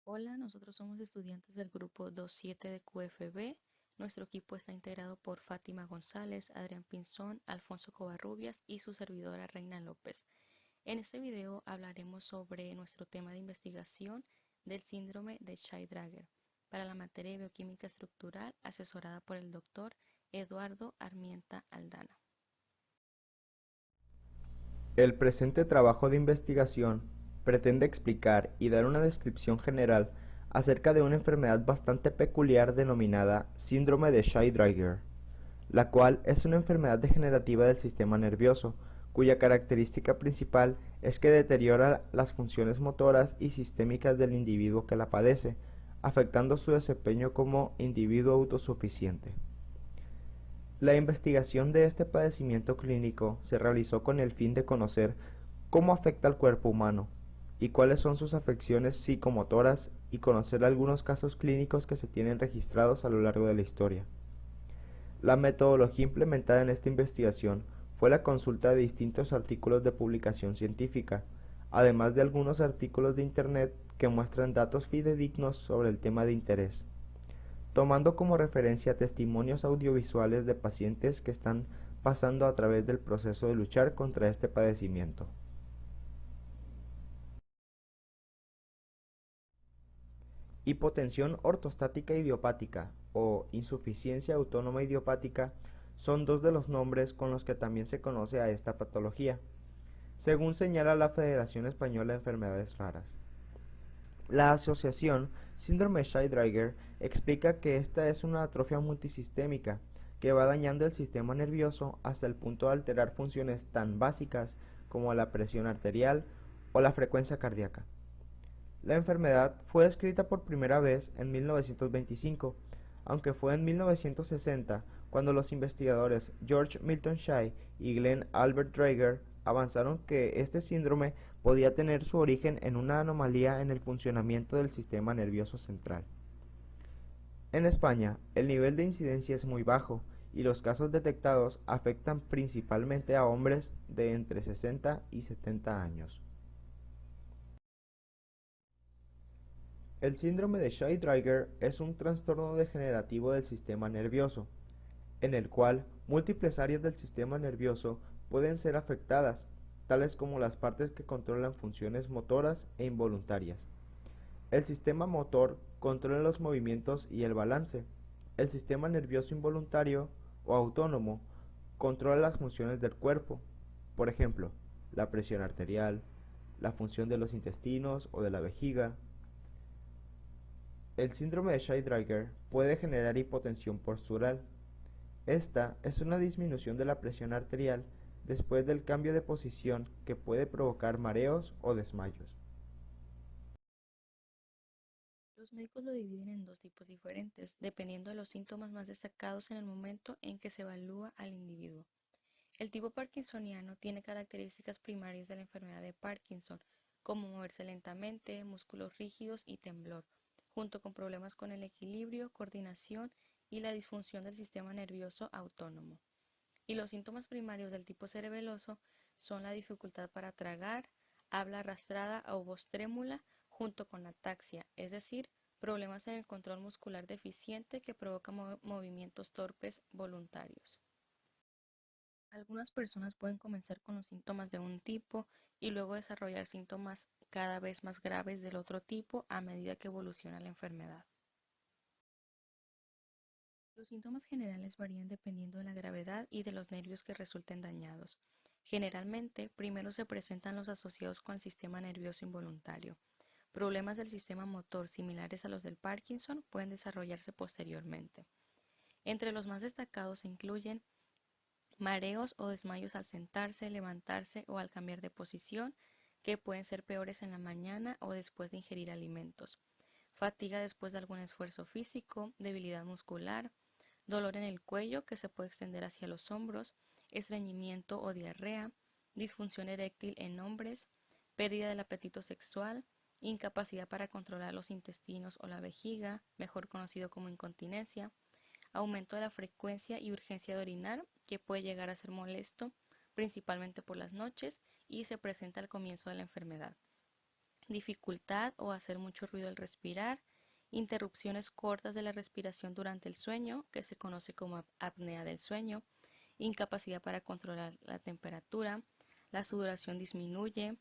Hola, nosotros somos estudiantes del grupo 27 de QFB. Nuestro equipo está integrado por Fátima González, Adrián Pinzón, Alfonso Covarrubias y su servidora Reina López. En este video hablaremos sobre nuestro tema de investigación del síndrome de Shay-Drager para la materia de bioquímica estructural asesorada por el doctor Eduardo Armienta Aldana. El presente trabajo de investigación pretende explicar y dar una descripción general acerca de una enfermedad bastante peculiar denominada síndrome de Shay-Drager, la cual es una enfermedad degenerativa del sistema nervioso, cuya característica principal es que deteriora las funciones motoras y sistémicas del individuo que la padece, afectando su desempeño como individuo autosuficiente. La investigación de este padecimiento clínico se realizó con el fin de conocer cómo afecta al cuerpo humano y cuáles son sus afecciones psicomotoras y conocer algunos casos clínicos que se tienen registrados a lo largo de la historia. La metodología implementada en esta investigación fue la consulta de distintos artículos de publicación científica, además de algunos artículos de Internet que muestran datos fidedignos sobre el tema de interés, tomando como referencia testimonios audiovisuales de pacientes que están pasando a través del proceso de luchar contra este padecimiento. Hipotensión ortostática idiopática o insuficiencia autónoma idiopática son dos de los nombres con los que también se conoce a esta patología, según señala la Federación Española de Enfermedades Raras. La asociación síndrome Shay-Drager explica que esta es una atrofia multisistémica que va dañando el sistema nervioso hasta el punto de alterar funciones tan básicas como la presión arterial o la frecuencia cardíaca. La enfermedad fue descrita por primera vez en 1925, aunque fue en 1960 cuando los investigadores George Milton Shay y Glenn Albert Drager avanzaron que este síndrome podía tener su origen en una anomalía en el funcionamiento del sistema nervioso central. En España, el nivel de incidencia es muy bajo y los casos detectados afectan principalmente a hombres de entre 60 y 70 años. El síndrome de Shay-Drager es un trastorno degenerativo del sistema nervioso, en el cual múltiples áreas del sistema nervioso pueden ser afectadas, tales como las partes que controlan funciones motoras e involuntarias. El sistema motor controla los movimientos y el balance. El sistema nervioso involuntario o autónomo controla las funciones del cuerpo, por ejemplo, la presión arterial, la función de los intestinos o de la vejiga. El síndrome de Shay-Drager puede generar hipotensión postural. Esta es una disminución de la presión arterial después del cambio de posición que puede provocar mareos o desmayos. Los médicos lo dividen en dos tipos diferentes, dependiendo de los síntomas más destacados en el momento en que se evalúa al individuo. El tipo parkinsoniano tiene características primarias de la enfermedad de Parkinson, como moverse lentamente, músculos rígidos y temblor, junto con problemas con el equilibrio, coordinación y la disfunción del sistema nervioso autónomo. Y los síntomas primarios del tipo cerebeloso son la dificultad para tragar, habla arrastrada o voz trémula, junto con ataxia, es decir, problemas en el control muscular deficiente que provoca movimientos torpes voluntarios. Algunas personas pueden comenzar con los síntomas de un tipo y luego desarrollar síntomas cada vez más graves del otro tipo a medida que evoluciona la enfermedad. Los síntomas generales varían dependiendo de la gravedad y de los nervios que resulten dañados. Generalmente, primero se presentan los asociados con el sistema nervioso involuntario. Problemas del sistema motor similares a los del Parkinson pueden desarrollarse posteriormente. Entre los más destacados se incluyen mareos o desmayos al sentarse, levantarse o al cambiar de posición, que pueden ser peores en la mañana o después de ingerir alimentos. Fatiga después de algún esfuerzo físico, debilidad muscular, dolor en el cuello que se puede extender hacia los hombros, estreñimiento o diarrea, disfunción eréctil en hombres, pérdida del apetito sexual, incapacidad para controlar los intestinos o la vejiga, mejor conocido como incontinencia, aumento de la frecuencia y urgencia de orinar, que puede llegar a ser molesto, principalmente por las noches, y se presenta al comienzo de la enfermedad. dificultad o hacer mucho ruido al respirar, interrupciones cortas de la respiración durante el sueño, que se conoce como apnea del sueño, incapacidad para controlar la temperatura, la sudoración disminuye,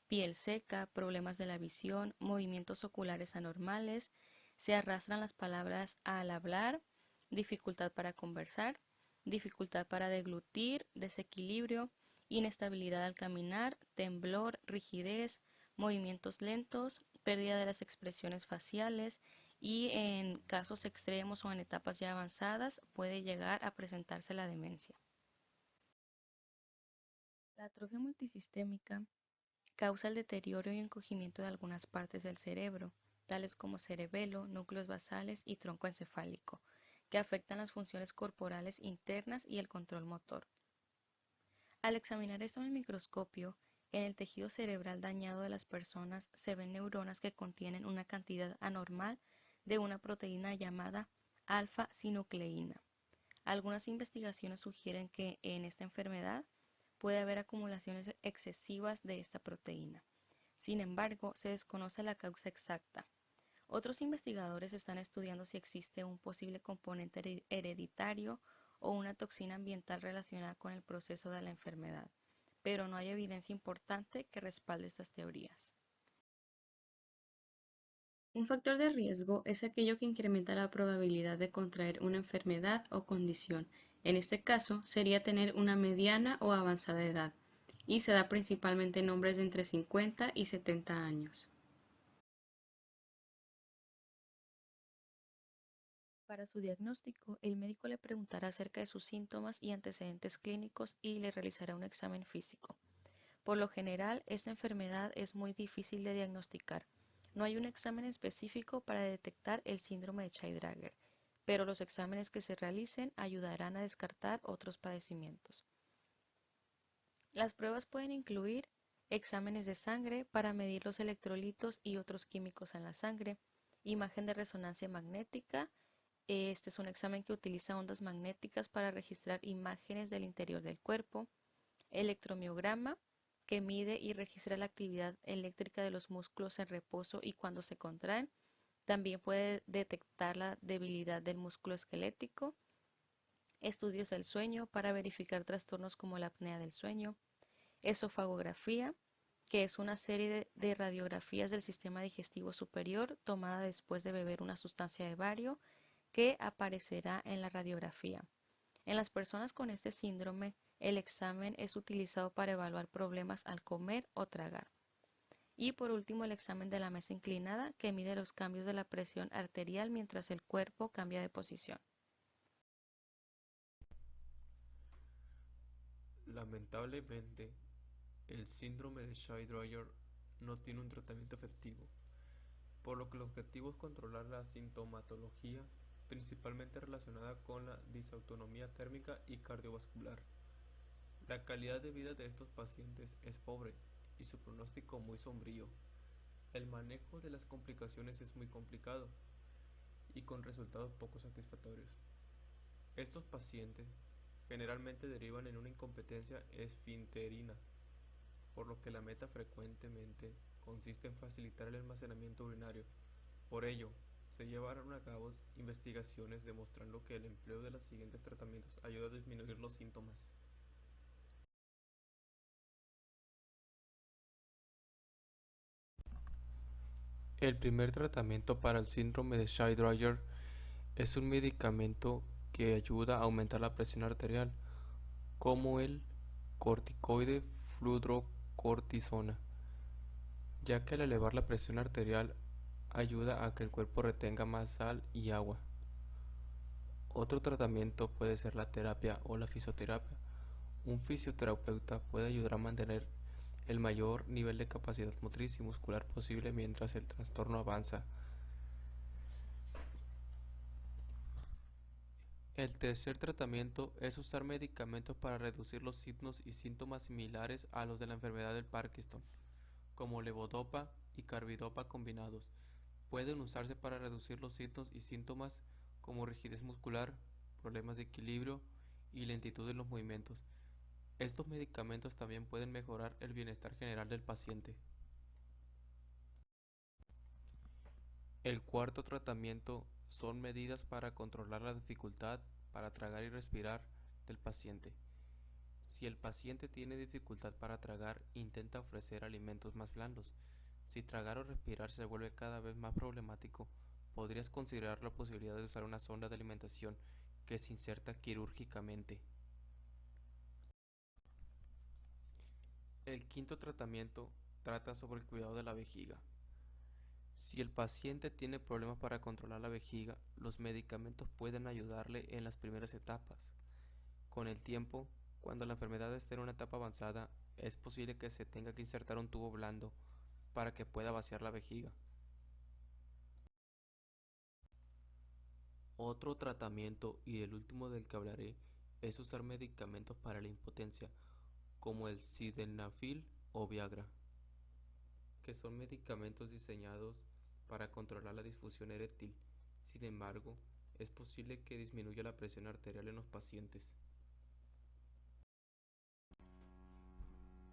piel seca, problemas de la visión, movimientos oculares anormales, se arrastran las palabras al hablar, dificultad para conversar, dificultad para deglutir, desequilibrio, inestabilidad al caminar, temblor, rigidez, movimientos lentos, pérdida de las expresiones faciales y en casos extremos o en etapas ya avanzadas puede llegar a presentarse la demencia. La atrofia multisistémica causa el deterioro y encogimiento de algunas partes del cerebro, tales como cerebelo, núcleos basales y tronco encefálico, que afectan las funciones corporales internas y el control motor. Al examinar esto en el microscopio, en el tejido cerebral dañado de las personas se ven neuronas que contienen una cantidad anormal de una proteína llamada alfa-sinucleína. Algunas investigaciones sugieren que en esta enfermedad puede haber acumulaciones excesivas de esta proteína. Sin embargo, se desconoce la causa exacta. Otros investigadores están estudiando si existe un posible componente hereditario o una toxina ambiental relacionada con el proceso de la enfermedad, pero no hay evidencia importante que respalde estas teorías. Un factor de riesgo es aquello que incrementa la probabilidad de contraer una enfermedad o condición. En este caso, sería tener una mediana o avanzada edad, y se da principalmente en hombres de entre 50 y 70 años. Para su diagnóstico, el médico le preguntará acerca de sus síntomas y antecedentes clínicos y le realizará un examen físico. Por lo general, esta enfermedad es muy difícil de diagnosticar. No hay un examen específico para detectar el síndrome de Child-Bragger, pero los exámenes que se realicen ayudarán a descartar otros padecimientos. Las pruebas pueden incluir exámenes de sangre para medir los electrolitos y otros químicos en la sangre, imagen de resonancia magnética. Este es un examen que utiliza ondas magnéticas para registrar imágenes del interior del cuerpo. Electromiograma, que mide y registra la actividad eléctrica de los músculos en reposo y cuando se contraen. También puede detectar la debilidad del músculo esquelético. Estudios del sueño para verificar trastornos como la apnea del sueño. Esofagografía, que es una serie de radiografías del sistema digestivo superior tomada después de beber una sustancia de bario que aparecerá en la radiografía. En las personas con este síndrome, el examen es utilizado para evaluar problemas al comer o tragar. Y por último, el examen de la mesa inclinada, que mide los cambios de la presión arterial mientras el cuerpo cambia de posición. Lamentablemente, el síndrome de Shy-Dryer no tiene un tratamiento efectivo, por lo que el objetivo es controlar la sintomatología, principalmente relacionada con la disautonomía térmica y cardiovascular. La calidad de vida de estos pacientes es pobre y su pronóstico muy sombrío. El manejo de las complicaciones es muy complicado y con resultados poco satisfactorios. Estos pacientes generalmente derivan en una incompetencia esfinterina, por lo que la meta frecuentemente consiste en facilitar el almacenamiento urinario. Por ello, se llevaron a cabo investigaciones demostrando que el empleo de los siguientes tratamientos ayuda a disminuir los síntomas. El primer tratamiento para el síndrome de Shy-Dryer es un medicamento que ayuda a aumentar la presión arterial, como el corticoide fludrocortisona, ya que al elevar la presión arterial ayuda a que el cuerpo retenga más sal y agua. Otro tratamiento puede ser la terapia o la fisioterapia. Un fisioterapeuta puede ayudar a mantener el mayor nivel de capacidad motriz y muscular posible mientras el trastorno avanza. El tercer tratamiento es usar medicamentos para reducir los signos y síntomas similares a los de la enfermedad del Parkinson, como levodopa y carbidopa combinados. Pueden usarse para reducir los signos y síntomas como rigidez muscular, problemas de equilibrio y lentitud en los movimientos. Estos medicamentos también pueden mejorar el bienestar general del paciente. El cuarto tratamiento son medidas para controlar la dificultad para tragar y respirar del paciente. Si el paciente tiene dificultad para tragar, intenta ofrecer alimentos más blandos. Si tragar o respirar se vuelve cada vez más problemático, podrías considerar la posibilidad de usar una sonda de alimentación que se inserta quirúrgicamente. El quinto tratamiento trata sobre el cuidado de la vejiga. Si el paciente tiene problemas para controlar la vejiga, los medicamentos pueden ayudarle en las primeras etapas. Con el tiempo, cuando la enfermedad esté en una etapa avanzada, es posible que se tenga que insertar un tubo blando para que pueda vaciar la vejiga. Otro tratamiento, y el último del que hablaré, es usar medicamentos para la impotencia, como el sildenafil o Viagra, que son medicamentos diseñados para controlar la disfunción eréctil. Sin embargo, es posible que disminuya la presión arterial en los pacientes.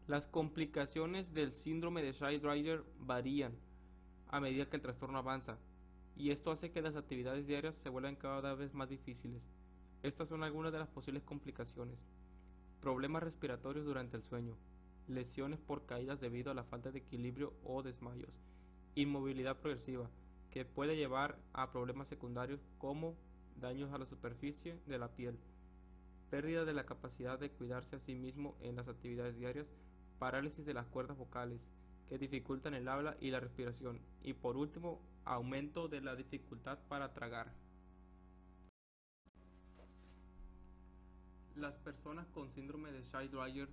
Las complicaciones del síndrome de Shy-Dryer varían a medida que el trastorno avanza, y esto hace que las actividades diarias se vuelvan cada vez más difíciles. Estas son algunas de las posibles complicaciones: problemas respiratorios durante el sueño, lesiones por caídas debido a la falta de equilibrio o desmayos, inmovilidad progresiva, que puede llevar a problemas secundarios como daños a la superficie de la piel, pérdida de la capacidad de cuidarse a sí mismo en las actividades diarias, parálisis de las cuerdas vocales, que dificultan el habla y la respiración, y por último, aumento de la dificultad para tragar. Las personas con síndrome de Shy-Dryer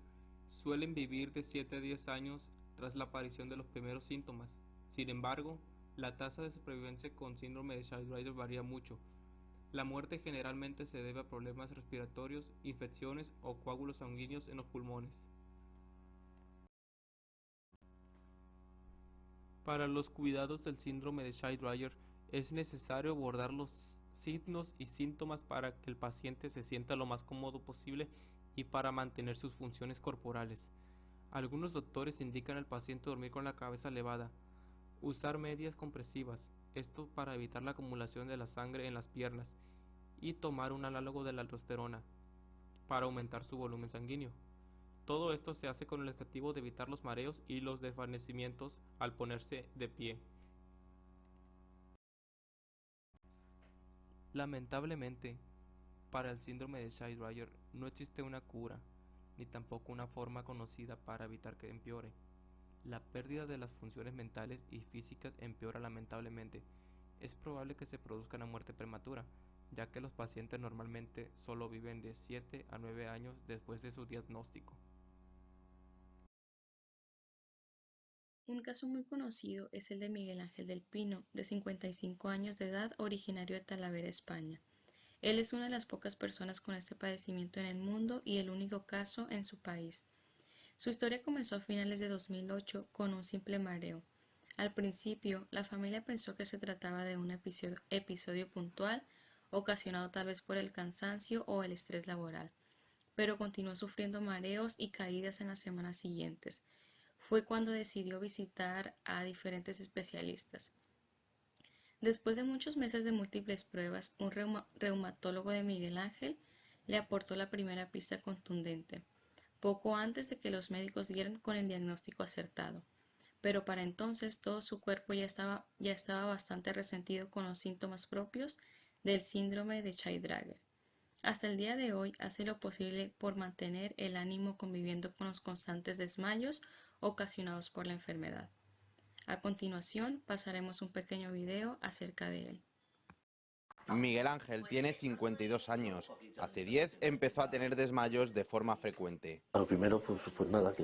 suelen vivir de 7 a 10 años tras la aparición de los primeros síntomas. Sin embargo, la tasa de supervivencia con síndrome de Shy-Dryer varía mucho. La muerte generalmente se debe a problemas respiratorios, infecciones o coágulos sanguíneos en los pulmones. Para los cuidados del síndrome de Shy-Dryer es necesario abordar los signos y síntomas para que el paciente se sienta lo más cómodo posible y para mantener sus funciones corporales. Algunos doctores indican al paciente dormir con la cabeza elevada, usar medias compresivas, esto para evitar la acumulación de la sangre en las piernas, y tomar un análogo de la aldosterona para aumentar su volumen sanguíneo. Todo esto se hace con el objetivo de evitar los mareos y los desvanecimientos al ponerse de pie. Lamentablemente, para el síndrome de Shy-Dryer no existe una cura, ni tampoco una forma conocida para evitar que empeore. La pérdida de las funciones mentales y físicas empeora lamentablemente. Es probable que se produzca una muerte prematura, ya que los pacientes normalmente solo viven de 7 a 9 años después de su diagnóstico. Un caso muy conocido es el de Miguel Ángel del Pino, de 55 años de edad, originario de Talavera, España. Él es una de las pocas personas con este padecimiento en el mundo y el único caso en su país. Su historia comenzó a finales de 2008 con un simple mareo. Al principio, la familia pensó que se trataba de un episodio puntual, ocasionado tal vez por el cansancio o el estrés laboral, pero continuó sufriendo mareos y caídas en las semanas siguientes. Fue cuando decidió visitar a diferentes especialistas. Después de muchos meses de múltiples pruebas, un reumatólogo de Miguel Ángel le aportó la primera pista contundente, poco antes de que los médicos dieran con el diagnóstico acertado. Pero para entonces todo su cuerpo ya estaba bastante resentido con los síntomas propios del síndrome de Shy-Dryer. Hasta el día de hoy hace lo posible por mantener el ánimo conviviendo con los constantes desmayos ocasionados por la enfermedad. A continuación pasaremos un pequeño video acerca de él. Miguel Ángel tiene 52 años. Hace 10 empezó a tener desmayos de forma frecuente. A lo primero, pues nada,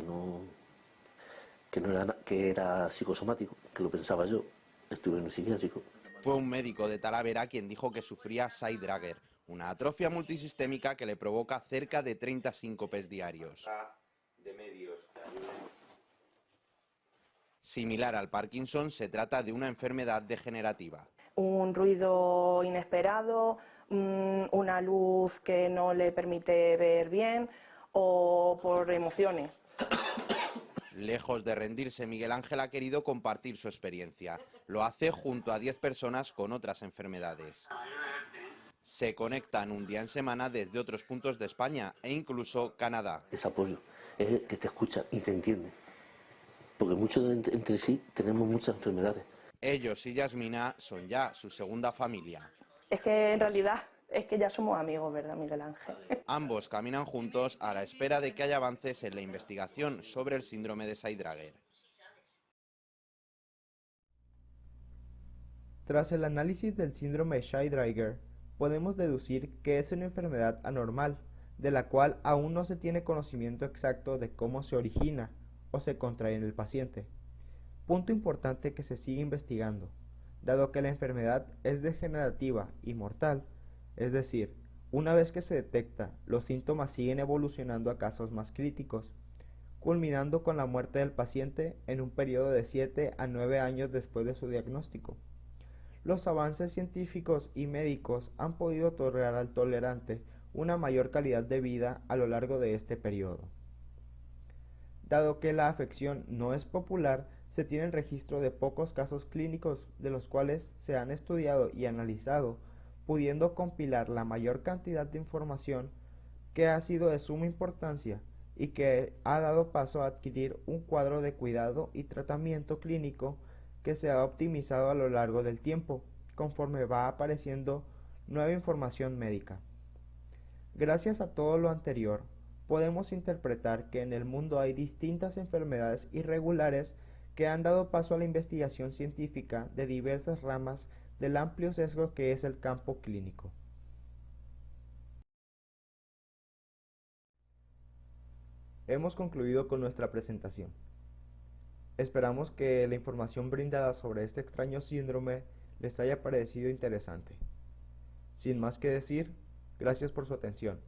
que era psicosomático, que lo pensaba yo. Estuve en un psiquiátrico. Fue un médico de Talavera quien dijo que sufría Shy-Dryer, una atrofia multisistémica que le provoca cerca de 30 síncopes diarios. Similar al Parkinson, se trata de una enfermedad degenerativa. Un ruido inesperado, una luz que no le permite ver bien o por emociones. Lejos de rendirse, Miguel Ángel ha querido compartir su experiencia. Lo hace junto a 10 personas con otras enfermedades. Se conectan un día en semana desde otros puntos de España e incluso Canadá. Es apoyo, es que te escuchan y te entienden. Porque muchos entre sí tenemos muchas enfermedades. Ellos y Yasmina son ya su segunda familia. Es que en realidad es que ya somos amigos, ¿verdad, Miguel Ángel? Ambos caminan juntos a la espera de que haya avances en la investigación sobre el síndrome de Seidrager. Tras el análisis del síndrome de Seidrager, podemos deducir que es una enfermedad anormal, de la cual aún no se tiene conocimiento exacto de cómo se origina o se contrae en el paciente. Punto importante que se sigue investigando, dado que la enfermedad es degenerativa y mortal, es decir, una vez que se detecta, los síntomas siguen evolucionando a casos más críticos, culminando con la muerte del paciente en un periodo de 7 a 9 años después de su diagnóstico. Los avances científicos y médicos han podido otorgar al tolerante una mayor calidad de vida a lo largo de este periodo. Dado que la afección no es popular, se tiene el registro de pocos casos clínicos de los cuales se han estudiado y analizado, pudiendo compilar la mayor cantidad de información que ha sido de suma importancia y que ha dado paso a adquirir un cuadro de cuidado y tratamiento clínico que se ha optimizado a lo largo del tiempo, conforme va apareciendo nueva información médica. Gracias a todo lo anterior, podemos interpretar que en el mundo hay distintas enfermedades irregulares que han dado paso a la investigación científica de diversas ramas del amplio sesgo que es el campo clínico. Hemos concluido con nuestra presentación. Esperamos que la información brindada sobre este extraño síndrome les haya parecido interesante. Sin más que decir, gracias por su atención.